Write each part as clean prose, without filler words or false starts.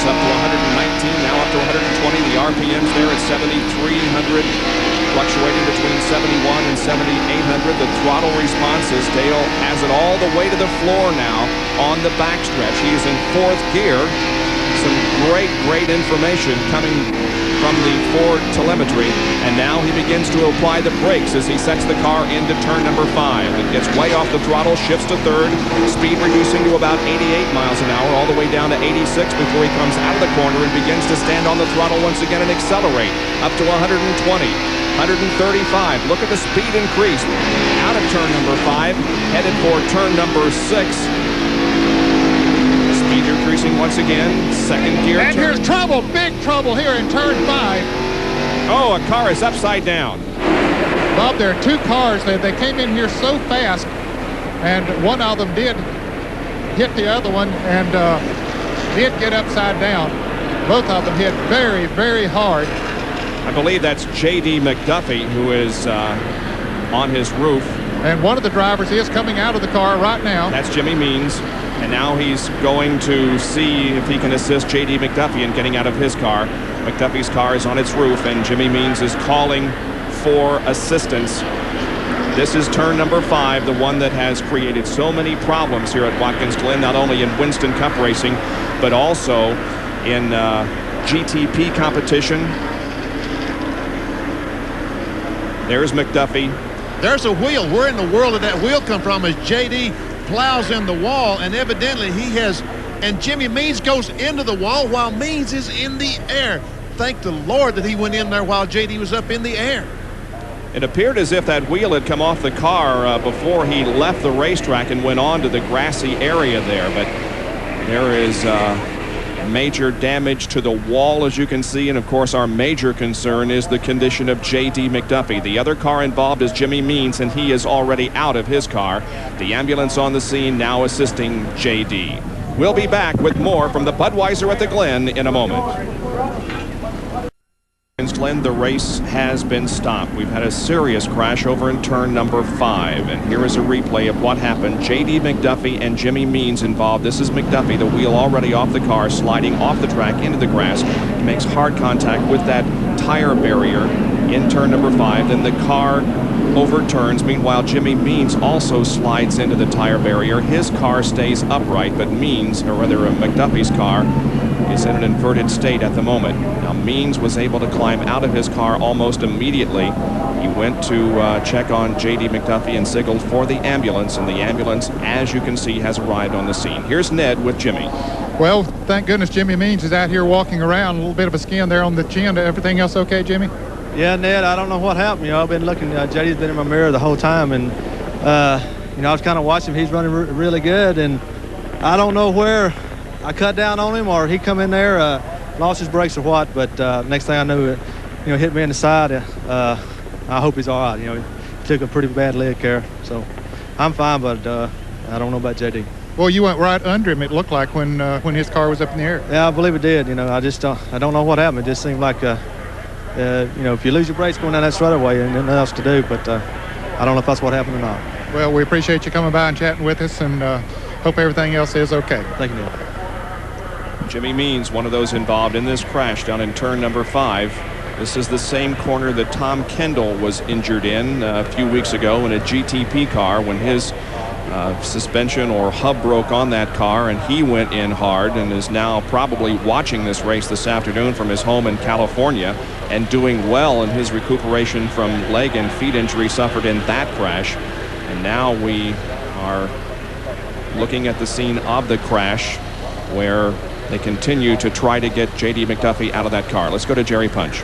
cars up to 119, now up to 120. The RPMs there at 7,300, fluctuating between 71 and 7,800. The throttle responses, Dale has it all the way to the floor now on the backstretch. He is in 4th gear. Some great information coming from the Ford telemetry, and now he begins to apply the brakes as he sets the car into turn number 5. It gets way off the throttle, shifts to 3rd, speed reducing to about 88 miles an hour, all the way down to 86 before he comes out of the corner and begins to stand on the throttle once again and accelerate up to 120, 135. Look at the speed increase out of turn number 5, headed for turn number 6. Speed increasing once again, 2nd gear. And here's trouble, big trouble here in turn 5. Oh, a car is upside down. Bob, there are 2 cars. They came in here so fast, and one of them did hit the other one and did get upside down. Both of them hit very, very hard. I believe that's J.D. McDuffie who is on his roof. And one of the drivers is coming out of the car right now. That's Jimmy Means. And now he's going to see if he can assist J.D. McDuffie in getting out of his car. McDuffie's car is on its roof, and Jimmy Means is calling for assistance. This is turn number 5, the one that has created so many problems here at Watkins Glen, not only in Winston Cup racing, but also in GTP competition. There's McDuffie. There's a wheel. Where in the world did that wheel come from as J.D. plows in the wall, and evidently he has, and Jimmy Means goes into the wall while Means is in the air. Thank the Lord that he went in there while J.D. was up in the air. It appeared as if that wheel had come off the car before he left the racetrack and went on to the grassy area there, but there is major damage to the wall, as you can see, and of course our major concern is the condition of J.D. McDuffie. The other car involved is Jimmy Means, and he is already out of his car. The ambulance on the scene now assisting J.D. We'll be back with more from the Budweiser at the Glen in a moment. Glen, the race has been stopped. We've had a serious crash over in turn number 5, and here is a replay of what happened. J.D. McDuffie and Jimmy Means involved. This is McDuffie, the wheel already off the car, sliding off the track into the grass. He makes hard contact with that tire barrier in turn number 5. Then the car overturns. Meanwhile, Jimmy Means also slides into the tire barrier. His car stays upright, but Means, or rather McDuffie's car, is in an inverted state at the moment. Now, Means was able to climb out of his car almost immediately. He went to check on J.D. McDuffie and signaled for the ambulance, and the ambulance, as you can see, has arrived on the scene. Here's Ned with Jimmy. Well, thank goodness Jimmy Means is out here walking around. A little bit of a skin there on the chin. Everything else okay, Jimmy? Yeah, Ned, I don't know what happened. You know, I've been looking. JD's been in my mirror the whole time, and you know, I was kind of watching him. He's running really good, and I don't know where I cut down on him or he come in there, lost his brakes or what. But next thing I knew, it, you know, hit me in the side. I hope he's all right. You know, he took a pretty bad leg there, so I'm fine. But I don't know about JD. Well, you went right under him. It looked like when his car was up in the air. Yeah, I believe it did. You know, I don't know what happened. It just seemed like you know, if you lose your brakes going down that straightaway, and nothing else to do. But I don't know if that's what happened or not. Well, we appreciate you coming by and chatting with us, and hope everything else is okay. Thank you, Neil. Jimmy Means, one of those involved in this crash down in turn number 5. This is the same corner that Tom Kendall was injured in a few weeks ago in a GTP car when his suspension or hub broke on that car, and he went in hard and is now probably watching this race this afternoon from his home in California and doing well in his recuperation from leg and feet injury suffered in that crash. And now we are looking at the scene of the crash where they continue to try to get J.D. McDuffie out of that car. Let's go to Jerry Punch.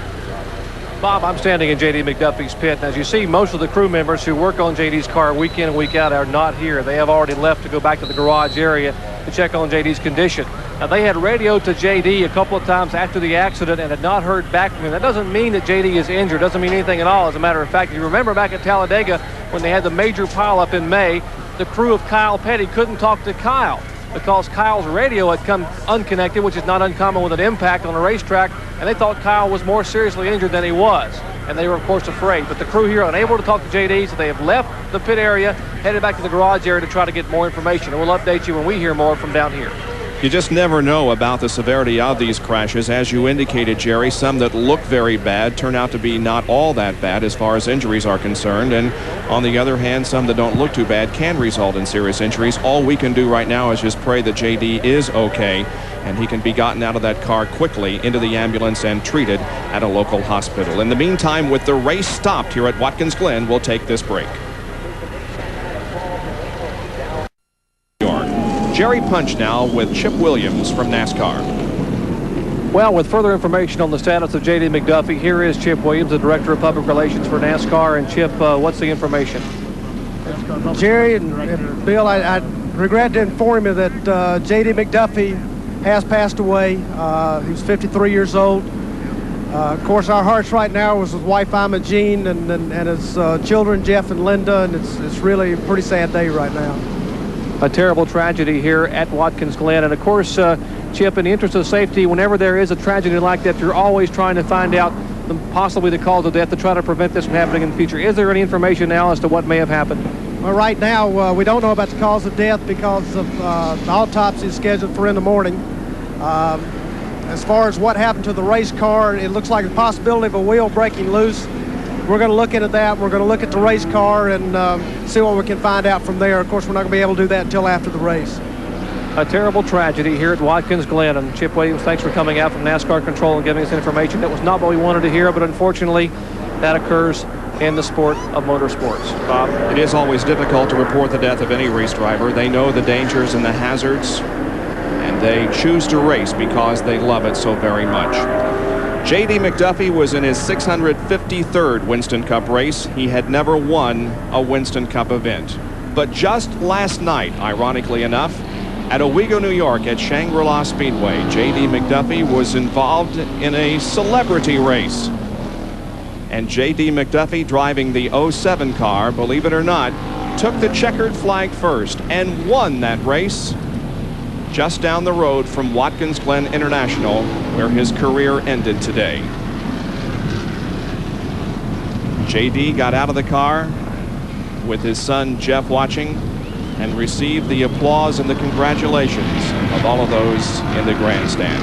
Bob, I'm standing in J.D. McDuffie's pit, and as you see, most of the crew members who work on J.D.'s car week in and week out are not here. They have already left to go back to the garage area to check on J.D.'s condition. Now, they had radioed to J.D. a couple of times after the accident and had not heard back from him. That doesn't mean that J.D. is injured. Doesn't mean anything at all. As a matter of fact, if you remember back at Talladega when they had the major pileup in May, the crew of Kyle Petty couldn't talk to Kyle because Kyle's radio had come unconnected, which is not uncommon with an impact on a racetrack, and they thought Kyle was more seriously injured than he was. And they were, of course, afraid. But the crew here are unable to talk to JD, so they have left the pit area, headed back to the garage area to try to get more information. And we'll update you when we hear more from down here. You just never know about the severity of these crashes. As you indicated, Jerry, some that look very bad turn out to be not all that bad as far as injuries are concerned. And on the other hand, some that don't look too bad can result in serious injuries. All we can do right now is just pray that JD is okay and he can be gotten out of that car quickly into the ambulance and treated at a local hospital. In the meantime, with the race stopped here at Watkins Glen, we'll take this break. Jerry Punch now with Chip Williams from NASCAR. Well, with further information on the status of J.D. McDuffie, here is Chip Williams, the Director of Public Relations for NASCAR. And Chip, what's the information? Jerry and Bill, I regret to inform you that J.D. McDuffie has passed away. He was 53 years old. Of course, our hearts right now was with wife Ima Jean and his children, Jeff and Linda, and it's really a pretty sad day right now. A terrible tragedy here at Watkins Glen. And of course, Chip, in the interest of safety, whenever there is a tragedy like that, you're always trying to find out possibly the cause of death to try to prevent this from happening in the future. Is there any information now as to what may have happened? Well, right now, we don't know about the cause of death because of the autopsy is scheduled for in the morning. As far as what happened to the race car, it looks like a possibility of a wheel breaking loose. We're going to look into that. We're going to look at the race car and see what we can find out from there. Of course, we're not going to be able to do that until after the race. A terrible tragedy here at Watkins Glen. And Chip Williams, thanks for coming out from NASCAR Control and giving us information. That was not what we wanted to hear, but unfortunately, that occurs in the sport of motorsports. Bob? It is always difficult to report the death of any race driver. They know the dangers and the hazards, and they choose to race because they love it so very much. J.D. McDuffie was in his 653rd Winston Cup race. He had never won a Winston Cup event. But just last night, ironically enough, at Owego, New York at Shangri-La Speedway, J.D. McDuffie was involved in a celebrity race. And J.D. McDuffie, driving the 07 car, believe it or not, took the checkered flag first and won that race just down the road from Watkins Glen International, where his career ended today. JD got out of the car with his son Jeff watching and received the applause and the congratulations of all of those in the grandstand.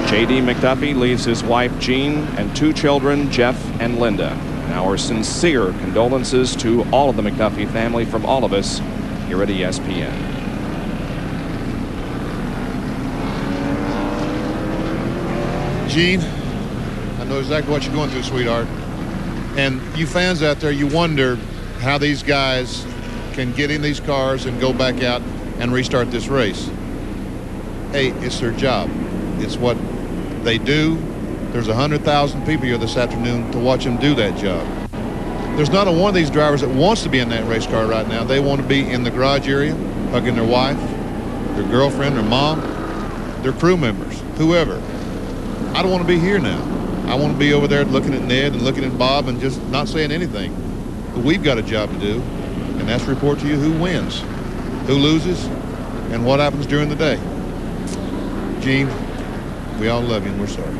JD McDuffie leaves his wife Jean and two children, Jeff and Linda. And our sincere condolences to all of the McDuffie family from all of us here at ESPN. Gene, I know exactly what you're going through, sweetheart. And you fans out there, you wonder how these guys can get in these cars and go back out and restart this race. Hey, it's their job. It's what they do. There's 100,000 people here this afternoon to watch them do that job. There's not a one of these drivers that wants to be in that race car right now. They want to be in the garage area, hugging their wife, their girlfriend, their mom, their crew members, whoever. I don't want to be here now. I want to be over there looking at Ned and looking at Bob and just not saying anything. But we've got a job to do, and that's to report to you who wins, who loses, and what happens during the day. Gene, we all love you, and we're sorry.